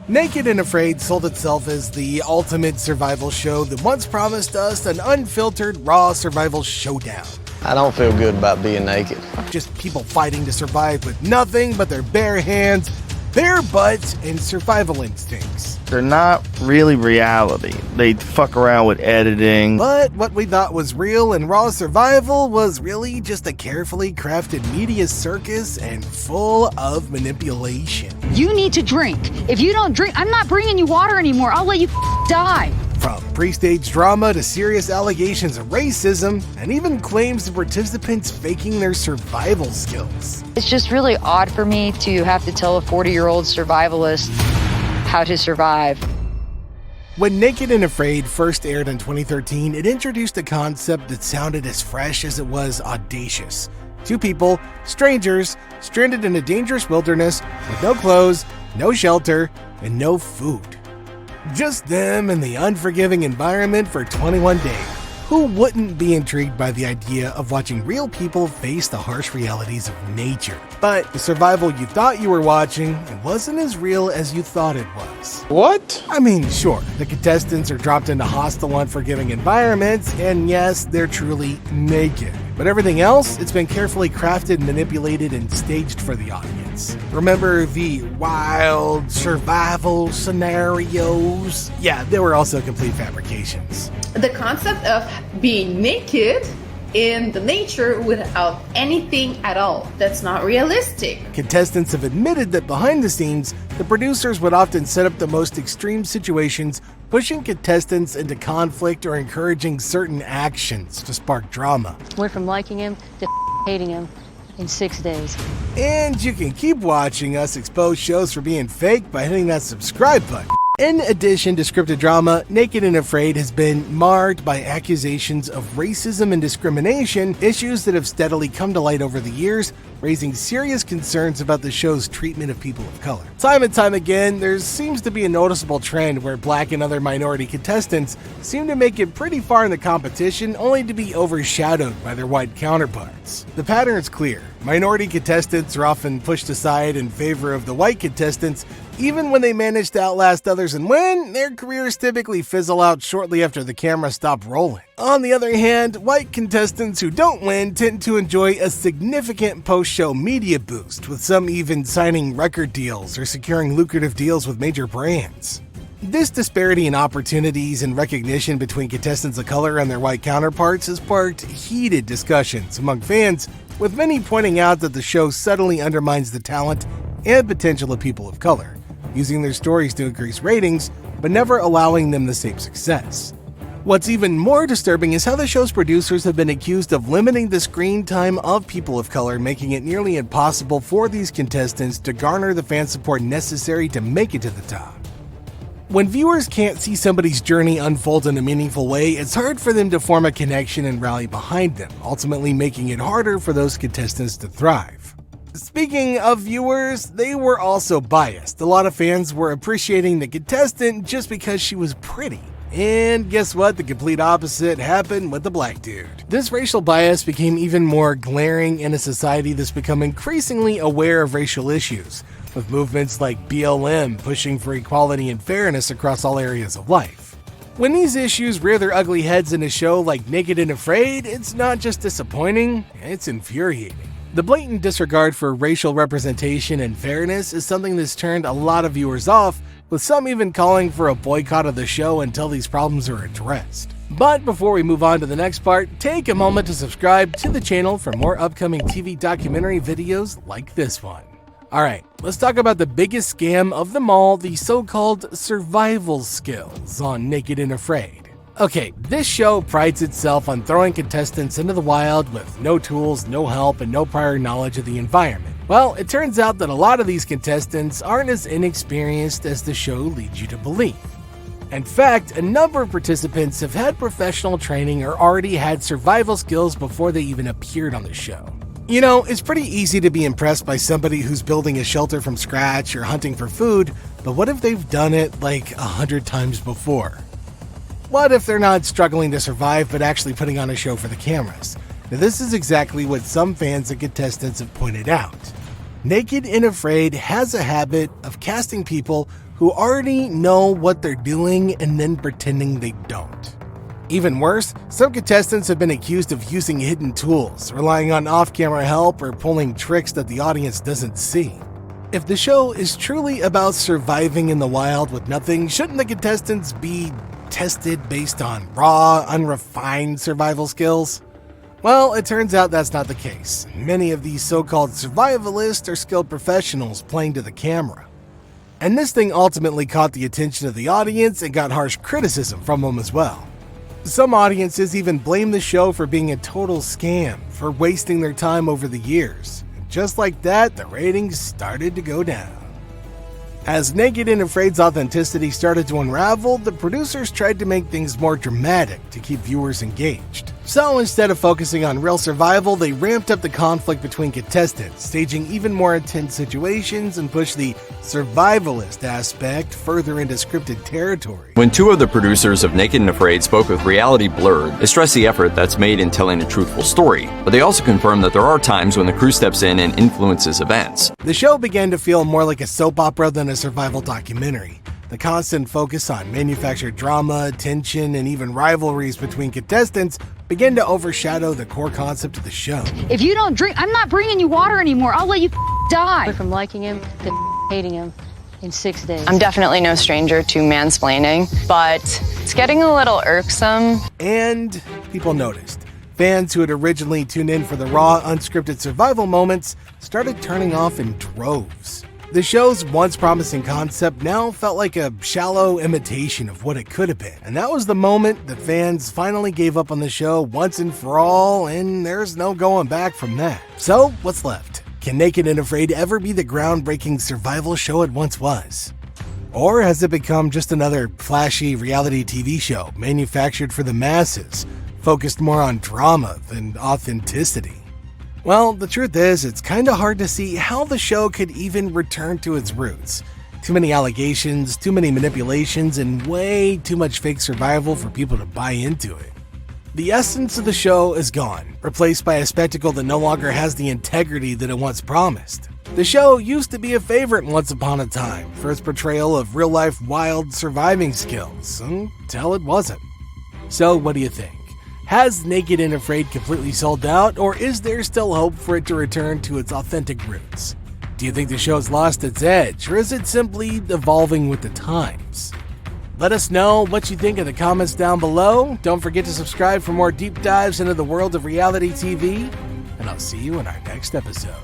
Naked and Afraid sold itself as the ultimate survival show that once promised us an unfiltered, raw survival showdown. I don't feel good about being naked. Just people fighting to survive with nothing but their bare hands, bare butts, and survival instincts. They're not really reality. They fuck around with editing. But what we thought was real and raw survival was really just a carefully crafted media circus and full of manipulation. You need to drink. If you don't drink, I'm not bringing you water anymore. I'll let you die. From pre-stage drama to serious allegations of racism, and even claims of participants faking their survival skills. It's just really odd for me to have to tell a 40-year-old survivalist how to survive. When Naked and Afraid first aired in 2013, it introduced a concept that sounded as fresh as it was audacious. Two people, strangers, stranded in a dangerous wilderness with no clothes, no shelter, and no food. Just them and the unforgiving environment for 21 days. Who wouldn't be intrigued by the idea of watching real people face the harsh realities of nature? But the survival you thought you were watching, it wasn't as real as you thought it was. What? I mean, sure, the contestants are dropped into hostile, unforgiving environments, and yes, they're truly naked. But everything else, it's been carefully crafted, manipulated, and staged for the audience. Remember the wild survival scenarios? Yeah, they were also complete fabrications. The concept of being naked in the nature without anything at all, that's not realistic. Contestants have admitted that behind the scenes, the producers would often set up the most extreme situations, pushing contestants into conflict or encouraging certain actions to spark drama. Went from liking him to hating him in 6 days. And you can keep watching us expose shows for being fake by hitting that subscribe button. In addition to scripted drama, Naked and Afraid has been marred by accusations of racism and discrimination, issues that have steadily come to light over the years, raising serious concerns about the show's treatment of people of color. Time and time again, there seems to be a noticeable trend where black and other minority contestants seem to make it pretty far in the competition, only to be overshadowed by their white counterparts. The pattern is clear. Minority contestants are often pushed aside in favor of the white contestants. Even when they manage to outlast others and win, their careers typically fizzle out shortly after the camera stops rolling. On the other hand, white contestants who don't win tend to enjoy a significant post-show media boost, with some even signing record deals or securing lucrative deals with major brands. This disparity in opportunities and recognition between contestants of color and their white counterparts has sparked heated discussions among fans, with many pointing out that the show subtly undermines the talent and potential of people of color, using their stories to increase ratings, but never allowing them the same success. What's even more disturbing is how the show's producers have been accused of limiting the screen time of people of color, making it nearly impossible for these contestants to garner the fan support necessary to make it to the top. When viewers can't see somebody's journey unfold in a meaningful way, it's hard for them to form a connection and rally behind them, ultimately making it harder for those contestants to thrive. Speaking of viewers, they were also biased. A lot of fans were appreciating the contestant just because she was pretty. And guess what? The complete opposite happened with the black dude. This racial bias became even more glaring in a society that's become increasingly aware of racial issues, with movements like BLM pushing for equality and fairness across all areas of life. When these issues rear their ugly heads in a show like Naked and Afraid, it's not just disappointing, it's infuriating. The blatant disregard for racial representation and fairness is something that's turned a lot of viewers off, with some even calling for a boycott of the show until these problems are addressed. But before we move on to the next part, take a moment to subscribe to the channel for more upcoming TV documentary videos like this one. Alright, let's talk about the biggest scam of them all, the so-called survival skills on Naked and Afraid. Okay, this show prides itself on throwing contestants into the wild with no tools, no help, and no prior knowledge of the environment. Well, it turns out that a lot of these contestants aren't as inexperienced as the show leads you to believe. In fact, a number of participants have had professional training or already had survival skills before they even appeared on the show. You know, it's pretty easy to be impressed by somebody who's building a shelter from scratch or hunting for food, but what if they've done it like 100 times before? What if they're not struggling to survive but actually putting on a show for the cameras? Now, this is exactly what some fans and contestants have pointed out. Naked and Afraid has a habit of casting people who already know what they're doing and then pretending they don't. Even worse, some contestants have been accused of using hidden tools, relying on off-camera help, or pulling tricks that the audience doesn't see. If the show is truly about surviving in the wild with nothing, shouldn't the contestants be tested based on raw, unrefined survival skills? Well, it turns out that's not the case. Many of these so-called survivalists are skilled professionals playing to the camera. And this thing ultimately caught the attention of the audience and got harsh criticism from them as well. Some audiences even blame the show for being a total scam, for wasting their time over the years. And just like that, the ratings started to go down. As Naked and Afraid's authenticity started to unravel, the producers tried to make things more dramatic to keep viewers engaged. So instead of focusing on real survival, they ramped up the conflict between contestants, staging even more intense situations and pushed the survivalist aspect further into scripted territory. When two of the producers of Naked and Afraid spoke with Reality Blurred, they stressed the effort that's made in telling a truthful story, but they also confirmed that there are times when the crew steps in and influences events. The show began to feel more like a soap opera than a survival documentary. The constant focus on manufactured drama, tension, and even rivalries between contestants began to overshadow the core concept of the show. If you don't drink, I'm not bringing you water anymore. I'll let you die. From liking him to hating him in 6 days. I'm definitely no stranger to mansplaining, but it's getting a little irksome. And people noticed. Fans who had originally tuned in for the raw, unscripted survival moments started turning off in droves. The show's once promising concept now felt like a shallow imitation of what it could have been. And that was the moment that fans finally gave up on the show once and for all, and there's no going back from that. So, what's left? Can Naked and Afraid ever be the groundbreaking survival show it once was? Or has it become just another flashy reality TV show manufactured for the masses, focused more on drama than authenticity? Well, the truth is, it's kinda hard to see how the show could even return to its roots. Too many allegations, too many manipulations, and way too much fake survival for people to buy into it. The essence of the show is gone, replaced by a spectacle that no longer has the integrity that it once promised. The show used to be a favorite once upon a time for its portrayal of real-life wild surviving skills, until it wasn't. So what do you think? Has Naked and Afraid completely sold out, or is there still hope for it to return to its authentic roots? Do you think the show's lost its edge, or is it simply evolving with the times? Let us know what you think in the comments down below. Don't forget to subscribe for more deep dives into the world of reality TV, and I'll see you in our next episode.